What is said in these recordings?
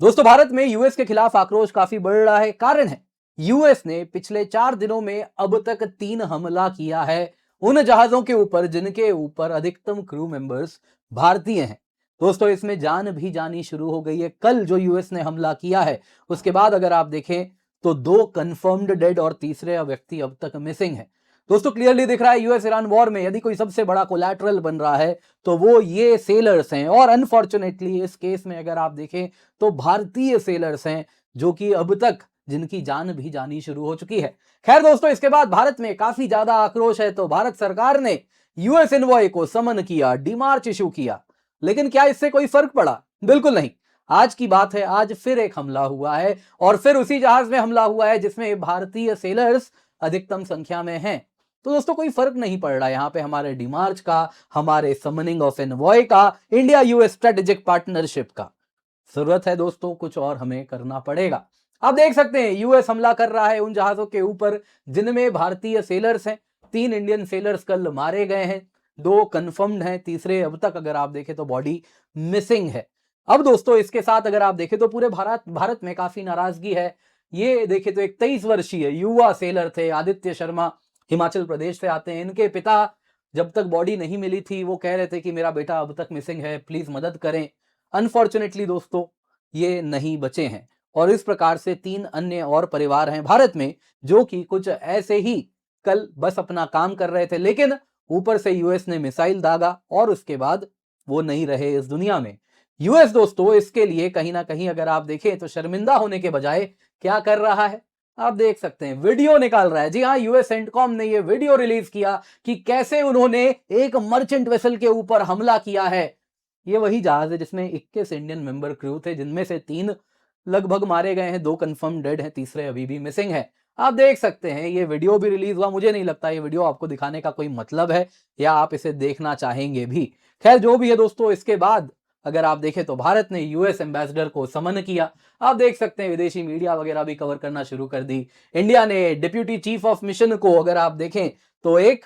दोस्तों, भारत में यूएस के खिलाफ आक्रोश काफी बढ़ रहा है। कारण है, यूएस ने पिछले 4 दिनों में अब तक 3 हमला किया है उन जहाजों के ऊपर जिनके ऊपर अधिकतम क्रू मेंबर्स भारतीय हैं। दोस्तों, इसमें जान भी जानी शुरू हो गई है। कल जो यूएस ने हमला किया है, उसके बाद अगर आप देखें तो 2 कंफर्म्ड डेड और तीसरे व्यक्ति अब तक मिसिंग है। दोस्तों, क्लियरली दिख रहा है यूएस ईरान वॉर में यदि कोई सबसे बड़ा कोलैटरल बन रहा है तो वो ये सेलर्स हैं। और अनफॉर्चुनेटली इस केस में अगर आप देखें तो भारतीय सेलर्स हैं, जो कि अब तक जिनकी जान भी जानी शुरू हो चुकी है। खैर दोस्तों, इसके बाद भारत में काफी ज्यादा आक्रोश है, तो भारत सरकार ने यूएस एनवॉय को समन किया, डिमार्च इशू किया। लेकिन क्या इससे कोई फर्क पड़ा? बिल्कुल नहीं। आज की बात है, आज फिर एक हमला हुआ है और फिर उसी जहाज में हमला हुआ है जिसमें भारतीय सेलर्स अधिकतम संख्या में हैं। तो दोस्तों, कोई फर्क नहीं पड़ रहा यहां पे हमारे डिमार्च का, हमारे समनिंग ऑफ एनवॉय का, इंडिया यूएस स्ट्रेटेजिक पार्टनरशिप का। जरूरत है दोस्तों, कुछ और हमें करना पड़ेगा। आप देख सकते हैं यूएस हमला कर रहा है उन जहाजों के ऊपर जिनमें भारतीय सेलर्स हैं। 3 इंडियन सेलर्स कल मारे गए हैं, 2 कंफर्म्ड हैं, तीसरे अब तक अगर आप देखें तो बॉडी मिसिंग है। अब दोस्तों, इसके साथ अगर आप देखें तो पूरे भारत में काफी नाराजगी है। ये देखें तो एक 23 वर्षीय युवा सेलर थे, आदित्य शर्मा, हिमाचल प्रदेश से आते हैं। इनके पिता जब तक बॉडी नहीं मिली थी वो कह रहे थे कि मेरा बेटा अब तक मिसिंग है, प्लीज मदद करें। अनफॉर्चुनेटली दोस्तों, ये नहीं बचे हैं और इस प्रकार से 3 अन्य और परिवार हैं भारत में जो कि कुछ ऐसे ही कल बस अपना काम कर रहे थे, लेकिन ऊपर से यूएस ने मिसाइल दागा और उसके बाद वो नहीं रहे इस दुनिया में। यूएस दोस्तों, इसके लिए कहीं ना कहीं अगर आप देखें तो शर्मिंदा होने के बजाय क्या कर रहा है, आप देख सकते हैं, वीडियो निकाल रहा है। जी हाँ, यूएस सेंटकॉम ने ये वीडियो रिलीज किया कि कैसे उन्होंने एक मर्चेंट वेसल के ऊपर हमला किया है। ये वही जहाज है जिसमें 21 इंडियन मेंबर क्रू थे, जिनमें से 3 लगभग मारे गए हैं, 2 कंफर्म डेड हैं, तीसरे अभी भी मिसिंग है। आप देख सकते हैं, ये वीडियो भी रिलीज हुआ। मुझे नहीं लगता ये वीडियो आपको दिखाने का कोई मतलब है या आप इसे देखना चाहेंगे भी। खैर, जो भी है दोस्तों, इसके बाद अगर आप देखें तो भारत ने यूएस एम्बेसडर को समन किया। आप देख सकते हैं, विदेशी मीडिया वगैरह भी कवर करना शुरू कर दी। इंडिया ने डिप्यूटी चीफ ऑफ मिशन को अगर आप देखें तो एक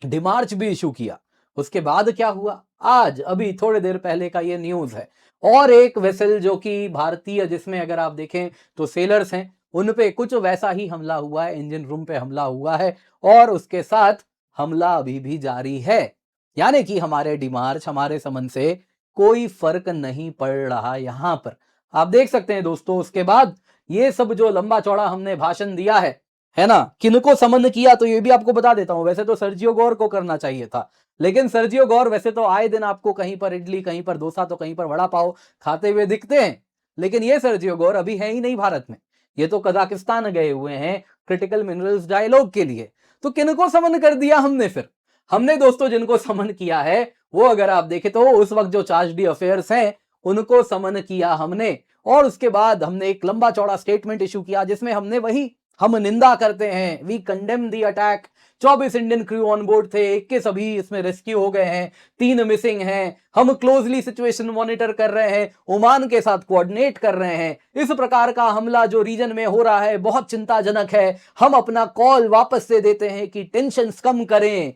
डिमार्च भी इशू किया। उसके बाद क्या हुआ, आज अभी थोड़ी देर पहले का ये न्यूज है। और एक वेसल जो कि भारतीय, जिसमें अगर आप देखें तो सेलर्स हैं, उन पे कुछ वैसा ही हमला हुआ है, इंजन रूम पे हमला हुआ है और उसके साथ हमला अभी भी जारी है। यानी कि हमारे डिमार्च, हमारे समन से कोई फर्क नहीं पड़ रहा यहां पर। आप देख सकते हैं दोस्तों, उसके बाद ये सब जो लंबा चौड़ा हमने भाषण दिया है ना, किनको समन किया तो ये भी आपको बता देता हूं। वैसे तो सर्जियो गौर को करना चाहिए था, लेकिन सर्जियो गौर वैसे तो आए दिन आपको कहीं पर इडली, कहीं पर डोसा तो कहीं पर वड़ा पाव खाते हुए दिखते हैं। लेकिन ये सर्जियो गौर अभी है ही नहीं भारत में, ये तो कजाकिस्तान गए हुए हैं क्रिटिकल मिनरल्स डायलॉग के लिए। तो किनको समन कर दिया हमने फिर? हमने दोस्तों जिनको समन किया है वो अगर आप देखें तो उस वक्त जो चार्ज डी अफेयर्स हैं उनको समन किया हमने। और उसके बाद हमने एक लंबा चौड़ा स्टेटमेंट इशू किया जिसमें हमने वही, हम निंदा करते हैं, we condemn the attack. 24 Indian crew on board थे, 21 अभी इसमें रेस्क्यू हो गए हैं, 3 मिसिंग हैं। हम क्लोजली सिचुएशन मॉनिटर कर रहे हैं, ओमान के साथ कोऑर्डिनेट कर रहे हैं। इस प्रकार का हमला जो रीजन में हो रहा है बहुत चिंताजनक है। हम अपना कॉल वापस से देते हैं कि टेंशन कम करें,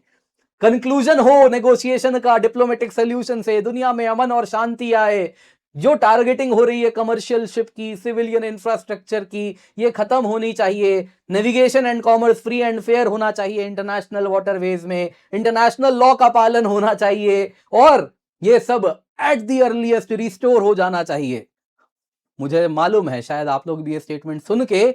कंक्लूजन हो नेगोशिएशन का, डिप्लोमेटिक सोल्यूशन से दुनिया में अमन और शांति आए। जो टारगेटिंग हो रही है कमर्शियल शिप की, सिविलियन इंफ्रास्ट्रक्चर की, ये खत्म होनी चाहिए। Navigation and commerce free and fair होना चाहिए इंटरनेशनल वाटरवेज में, इंटरनेशनल लॉ का पालन होना चाहिए और ये सब एट द अर्लीस्ट रिस्टोर हो जाना चाहिए। मुझे मालूम है शायद आप लोग भी ये स्टेटमेंट सुन के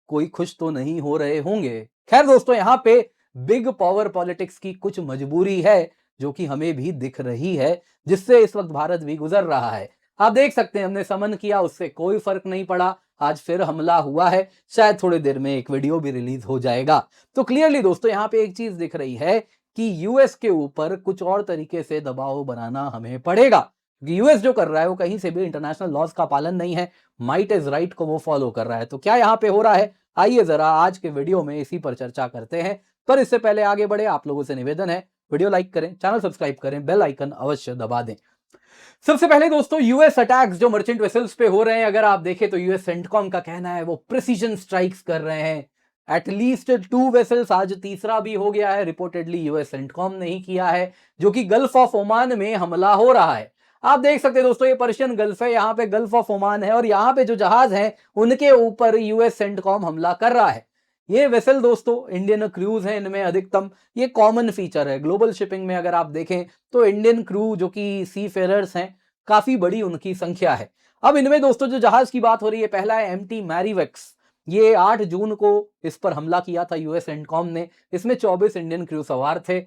कोई खुश तो नहीं हो रहे होंगे। खैर दोस्तों, यहां पे बिग पावर पॉलिटिक्स की कुछ मजबूरी है जो कि हमें भी दिख रही है, जिससे इस वक्त भारत भी गुजर रहा है। आप देख सकते हैं, हमने समन किया, उससे कोई फर्क नहीं पड़ा। आज फिर हमला हुआ है, शायद थोड़ी देर में एक वीडियो भी रिलीज हो जाएगा। तो क्लियरली दोस्तों, यहां पे एक चीज दिख रही है कि यूएस के ऊपर कुछ और तरीके से दबाव बनाना हमें पड़ेगा। यूएस जो कर रहा है वो कहीं से भी इंटरनेशनल लॉज का पालन नहीं है, माइट इज राइट को वो फॉलो कर रहा है। तो क्या यहां पे हो रहा है, आइए जरा आज के वीडियो में इसी पर चर्चा करते हैं। पर इससे पहले आगे बढ़े, आप लोगों से निवेदन है, वीडियो लाइक करें, चैनल सब्सक्राइब करें, बेल आइकन अवश्य दबा दें। सबसे पहले दोस्तों, यूएस अटैक्स जो मर्चेंट वेसल्स पे हो रहे हैं, अगर आप देखें तो यूएस सेंटकॉम का कहना है वो प्रिसीजन स्ट्राइक्स कर रहे हैं। एटलीस्ट 2 वेसल्स, आज तीसरा भी हो गया है, रिपोर्टेडली यूएस सेंटकॉम ने ही किया है, जो कि गल्फ ऑफ ओमान में हमला हो रहा है। आप देख सकते हैं दोस्तों, ये पर्शियन गल्फ है, यहाँ पे गल्फ ऑफ ओमान है और यहाँ पे जो जहाज हैं उनके ऊपर यूएस सेंटकॉम हमला कर रहा है। ये वेसल दोस्तों इंडियन क्रूज हैं इनमें अधिकतम, ये कॉमन फीचर है ग्लोबल शिपिंग में। अगर आप देखें तो इंडियन क्रू जो कि सी फेरर्स हैं, काफी बड़ी उनकी संख्या है। अब इनमें दोस्तों जो जहाज की बात हो रही है, पहला है एमटी मैरीवेक्स। ये 8 जून को इस पर हमला किया था यूएस सेंटकॉम ने। इसमें 24 इंडियन क्रू सवार थे।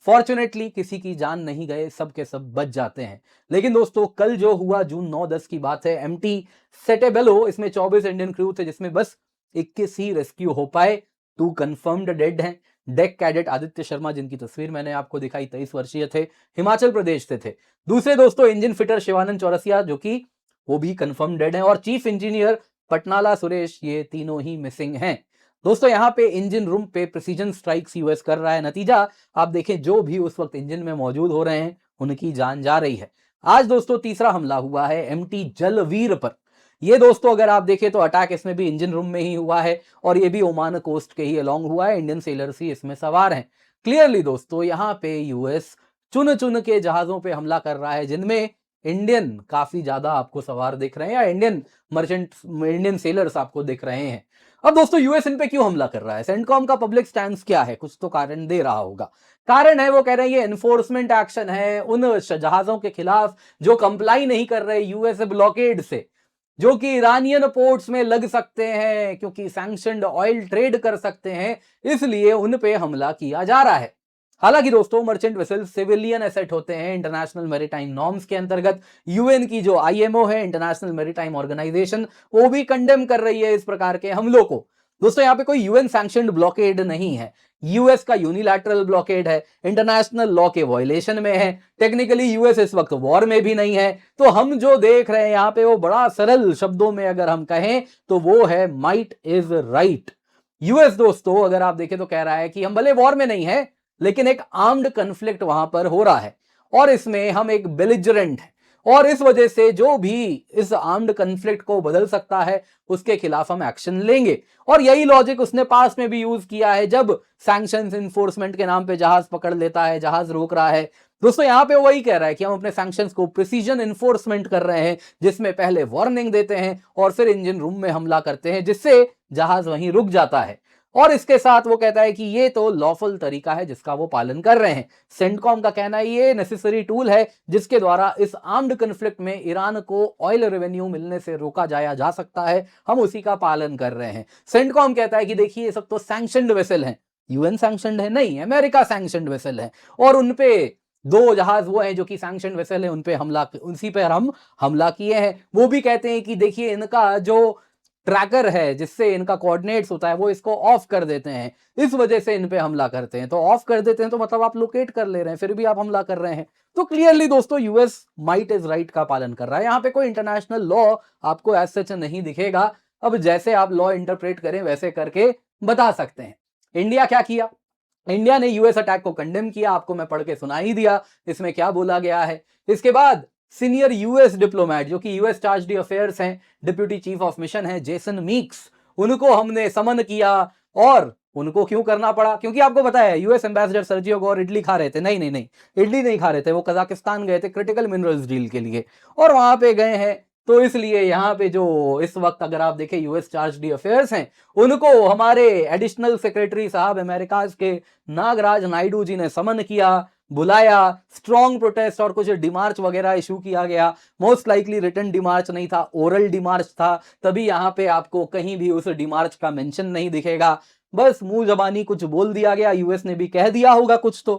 फॉर्चुनेटली किसी की जान नहीं गए, सब के सब बच जाते हैं। लेकिन दोस्तों कल जो हुआ जून 9-10 की बात है, एमटी सेटेबेलो, इसमें 24 इंडियन क्रू थे जिसमें बस 21 ही रेस्क्यू हो पाए। 2 कंफर्म्ड डेड हैं। डेक कैडेट आदित्य शर्मा, जिनकी तस्वीर मैंने आपको दिखाई, 23 वर्षीय थे, हिमाचल प्रदेश से थे। दूसरे दोस्तों इंजन फिटर शिवानंद चौरसिया, जो कि वो भी कंफर्म डेड हैं, और चीफ इंजीनियर पटनाला सुरेश, ये तीनों ही मिसिंग हैं। दोस्तों यहाँ पे इंजन रूम पे प्रिसीजन स्ट्राइक्स यूएस कर रहा है। नतीजा आप देखें, जो भी उस वक्त इंजन में मौजूद हो रहे हैं उनकी जान जा रही है। आज दोस्तों तीसरा हमला हुआ है एमटी जलवीर पर। ये दोस्तों अगर आप देखें तो अटैक इसमें भी इंजन रूम में ही हुआ है और ये भी ओमान कोस्ट के ही अलोंग हुआ है। इंडियन सेलर्स ही इसमें सवार हैं। क्लियरली दोस्तों यहाँ पे यूएस चुन चुन के जहाजों पे हमला कर रहा है जिनमें इंडियन काफी ज्यादा आपको सवार दिख रहे हैं, या इंडियन मर्चेंट, इंडियन सेलर्स आपको दिख रहे हैं। अब दोस्तों यूएस इन पे क्यों हमला कर रहा है? सेंटकॉम का पब्लिक स्टैंड क्या है? कुछ तो कारण दे रहा होगा। कारण है, वो कह रहे हैं ये एनफोर्समेंट एक्शन है उन जहाजों के खिलाफ जो कंप्लाई नहीं कर रहे यूएस ब्लॉकेड से, जो कि ईरानियन पोर्ट्स में लग सकते हैं क्योंकि सैंक्शनड ऑयल ट्रेड कर सकते हैं, इसलिए उन पे हमला किया जा रहा है। हालांकि दोस्तों मर्चेंट वेसल्स सिविलियन एसेट होते हैं इंटरनेशनल मैरीटाइम नॉर्म्स के अंतर्गत। यूएन की जो आईएमओ है, इंटरनेशनल मैरीटाइम ऑर्गेनाइजेशन, वो भी कंडेम कर रही है इस प्रकार के हमलों को। दोस्तों यहाँ पे कोई यूएन सैंक्शनड ब्लॉकेड नहीं है, यूएस का यूनिलैटरल ब्लॉकेड है, इंटरनेशनल लॉ के वायलेशन में है। टेक्निकली यूएस इस वक्त वॉर में भी नहीं है। तो हम जो देख रहे हैं यहाँ पे, वो बड़ा सरल शब्दों में अगर हम कहें तो वो है माइट इज राइट। यूएस दोस्तों अगर आप देखें तो कह रहा है कि हम भले वॉर में नहीं है, लेकिन एक आर्म्ड कन्फ्लिक्ट वहां पर हो रहा है और इसमें हम एक बेलिजरेंट है, और इस वजह से जो भी इस आर्म्ड कन्फ्लिक्ट को बदल सकता है उसके खिलाफ हम एक्शन लेंगे। और यही लॉजिक उसने पास में भी यूज किया है जब सैंक्शंस इन्फोर्समेंट के नाम पे जहाज पकड़ लेता है, जहाज रोक रहा है। दोस्तों यहां पे वही कह रहा है कि हम अपने सैंक्शंस को प्रिसीजन इन्फोर्समेंट कर रहे हैं, जिसमें पहले वार्निंग देते हैं और फिर इंजन रूम में हमला करते हैं, जिससे जहाज वहीं रुक जाता है। और इसके साथ वो कहता है कि ये तो लॉफुल तरीका है जिसका वो पालन कर रहे हैं। सेंटकॉम का कहना है ये नेसेसरी टूल है जिसके द्वारा इस आर्म्ड कन्फ्लिक्ट में ईरान को ऑयल रेवेन्यू मिलने से रोका जाया जा सकता है, हम उसी का पालन कर रहे हैं। सेंटकॉम कहता है कि देखिए ये सब तो सैंक्शनड वेसल हैं, यूएन सैंक्शनड है नहीं, अमेरिका सैंक्शनड वेसल है, और उनपे 2 जहाज वो हैं जो कि सैंक्शनड वेसल है, उनपे हमला, उसी पर हम हमला किए हैं। वो भी कहते हैं कि देखिए इनका जो ट्रैकर है जिससे इनका कोऑर्डिनेट्स होता है वो इसको ऑफ कर देते हैं, इस वजह से इन पे हमला करते हैं। तो ऑफ कर देते हैं तो मतलब आप लोकेट कर ले रहे हैं, फिर भी आप हमला कर रहे हैं। तो क्लियरली दोस्तों यूएस माइट इज राइट का पालन कर रहा है। यहाँ पे कोई इंटरनेशनल लॉ आपको एज सच नहीं दिखेगा। अब जैसे आप लॉ इंटरप्रेट करें वैसे करके बता सकते हैं। इंडिया क्या किया? इंडिया ने यूएस अटैक को कंडेम किया, आपको मैं पढ़ के सुना ही दिया इसमें क्या बोला गया है। इसके बाद सीनियर यूएस डिप्लोमेट जो कि यूएस चार्ज डी अफेयर्स हैं, डिप्यूटी चीफ ऑफ मिशन है जेसन मीक्स, उनको हमने समन किया। और उनको क्यों करना पड़ा? क्योंकि आपको पता है यूएस एम्बेसडर सर्जियो गौर इडली खा रहे थे, नहीं, इडली नहीं खा रहे थे, वो कजाकिस्तान गए थे क्रिटिकल मिनरल्स डील के लिए, और वहां पे गए हैं। तो इसलिए यहाँ पे जो इस वक्त अगर आप देखें यूएस चार्ज डी अफेयर्स हैं, उनको हमारे एडिशनल सेक्रेटरी साहब अमेरिका के नागराज नायडू जी ने समन किया, बुलाया, स्ट्रॉन्ग प्रोटेस्ट और कुछ डिमार्च वगैरह इशू किया गया। मोस्ट लाइकली रिटन डिमार्च नहीं था, ओरल डिमार्च था, तभी यहाँ पे आपको कहीं भी उस डिमार्च का मेंशन नहीं दिखेगा। बस मुंह जबानी कुछ बोल दिया गया, यूएस ने भी कह दिया होगा कुछ। तो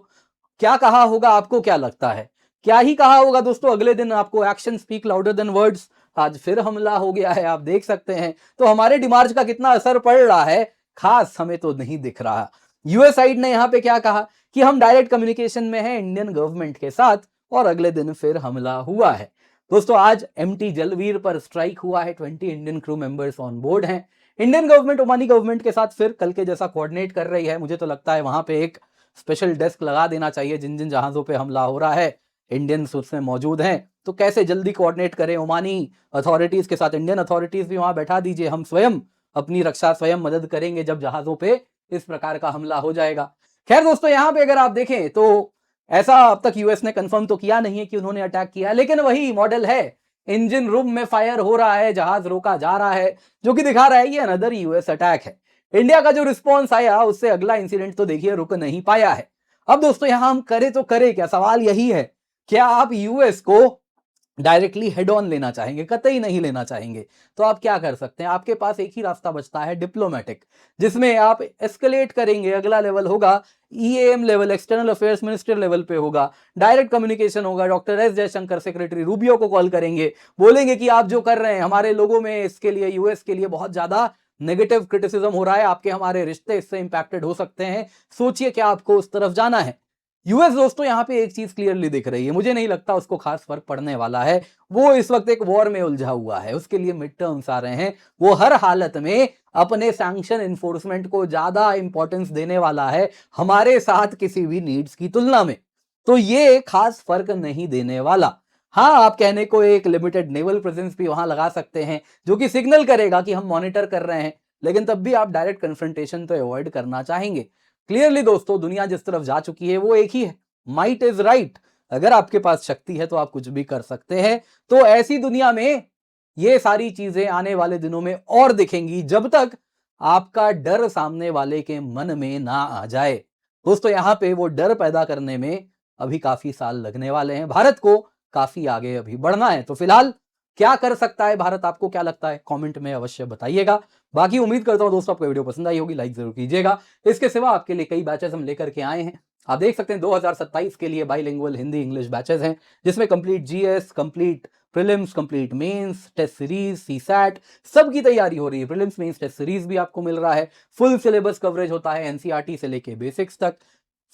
क्या कहा होगा, आपको क्या लगता है? क्या ही कहा होगा दोस्तों? अगले दिन आपको action speak louder than words, आज फिर हमला हो गया है, आप देख सकते हैं। तो हमारे डिमार्च का कितना असर पड़ रहा है खास हमें तो नहीं दिख रहा। यूएस साइड ने यहाँ पे क्या कहा कि हम डायरेक्ट कम्युनिकेशन में हैं इंडियन गवर्नमेंट के साथ, और अगले दिन फिर हमला हुआ है। दोस्तों आज एमटी जलवीर पर स्ट्राइक हुआ है, 20 Indian crew members on board हैं। इंडियन गवर्नमेंट ओमानी गवर्नमेंट के साथ फिर कल के जैसा कोऑर्डिनेट कर रही है। मुझे तो लगता है वहां पे एक स्पेशल डेस्क लगा देना चाहिए, जिन जिन जहाजों पे हमला हो रहा है इंडियंस उसमें मौजूद हैं, तो कैसे जल्दी कोऑर्डिनेट करें ओमानी अथॉरिटीज के साथ, इंडियन अथॉरिटीज भी वहां बैठा दीजिए, हम स्वयं अपनी रक्षा स्वयं मदद करेंगे जब जहाजों पे इस प्रकार का हमला हो जाएगा। खैर दोस्तों यहाँ पे अगर आप देखें तो ऐसा अब तक यूएस ने कंफर्म तो किया नहीं है कि उन्होंने अटैक किया है, लेकिन वही मॉडल है, इंजन रूम में फायर हो रहा है, जहाज रोका जा रहा है, जो कि दिखा रहा है ये अनदर यूएस अटैक है। इंडिया का जो रिस्पॉन्स आया उससे अगला इंसिडेंट तो देखिए रुक नहीं पाया है। अब दोस्तों यहां हम करें तो करें क्या, सवाल यही है, क्या आप यूएस को डायरेक्टली हेड ऑन लेना चाहेंगे? कतई नहीं लेना चाहेंगे। तो आप क्या कर सकते हैं, आपके पास एक ही रास्ता बचता है, डिप्लोमेटिक, जिसमें आप एस्केलेट करेंगे। अगला लेवल होगा EAM level, external affairs minister level पे होगा, डायरेक्ट कम्युनिकेशन होगा। Doctor S Jaishankar secretary Rubio को कॉल करेंगे, बोलेंगे कि आप जो कर रहे हैं हमारे लोगों में इसके लिए, यूएस के लिए बहुत ज्यादा नेगेटिव क्रिटिसिज्म हो रहा है, आपके हमारे रिश्ते इससे इंपैक्टेड हो सकते हैं, सोचिए क्या आपको उस तरफ जाना है। यूएस दोस्तों यहां पे एक चीज क्लियरली दिख रही है, मुझे नहीं लगता उसको खास फर्क पड़ने वाला है। वो इस वक्त एक वॉर में उलझा हुआ है, उसके लिए मिड टर्म्स आ रहे हैं, वो हर हालत में अपने सैंक्शन इन्फोर्समेंट को ज्यादा इंपॉर्टेंस देने वाला है हमारे साथ किसी भी नीड्स की तुलना में। तो ये खास फर्क नहीं देने वाला। हाँ, आप कहने को एक लिमिटेड नेवल प्रेजेंस भी वहां लगा सकते हैं, जो कि सिग्नल करेगा कि हम मॉनिटर कर रहे हैं, लेकिन तब भी आप डायरेक्ट कन्फ्रंटेशन तो अवॉइड करना चाहेंगे। क्लियरली दोस्तों दुनिया जिस तरफ जा चुकी है वो एक ही है, माइट इज राइट। अगर आपके पास शक्ति है तो आप कुछ भी कर सकते हैं। तो ऐसी दुनिया में ये सारी चीजें आने वाले दिनों में और दिखेंगी, जब तक आपका डर सामने वाले के मन में ना आ जाए। दोस्तों यहां पे वो डर पैदा करने में अभी काफी साल लगने वाले हैं, भारत को काफी आगे अभी बढ़ना है। तो फिलहाल क्या कर सकता है भारत, आपको क्या लगता है, कमेंट में अवश्य बताइएगा। बाकी उम्मीद करता हूं दोस्तों आपको वीडियो पसंद आई होगी, लाइक जरूर कीजिएगा। इसके सिवा आपके लिए कई बैचेस हम लेकर के आए हैं, आप देख सकते हैं 2027 के लिए बाइलिंगुअल हिंदी इंग्लिश बैचेस हैं, जिसमें complete GS, complete prelims, complete mains, test series, CSAT, सबकी तैयारी हो रही है। प्रीलिम्स मेंस टेस्ट सीरीज भी आपको मिल रहा है, फुल सिलेबस कवरेज होता है एनसीईआरटी से लेके बेसिक्स तक।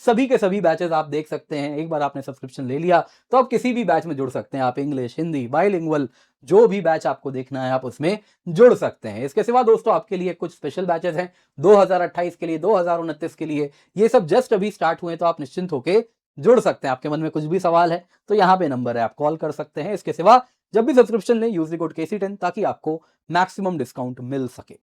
सभी के सभी बैचेस आप देख सकते हैं। एक बार आपने सब्सक्रिप्शन ले लिया तो आप किसी भी बैच में जुड़ सकते हैं, आप इंग्लिश, हिंदी, बाइलिंगुअल, जो भी बैच आपको देखना है आप उसमें जुड़ सकते हैं। इसके सिवा दोस्तों आपके लिए कुछ स्पेशल बैचेस हैं 2028 के लिए, 2029 के लिए, ये सब जस्ट अभी स्टार्ट हुए, तो आप निश्चिंत होकर जुड़ सकते हैं। आपके मन में कुछ भी सवाल है तो यहाँ पे नंबर है, आप कॉल कर सकते हैं। इसके सिवा जब भी सब्सक्रिप्शन लें यूज द कोड KC10 ताकि आपको मैक्सिमम डिस्काउंट मिल सके।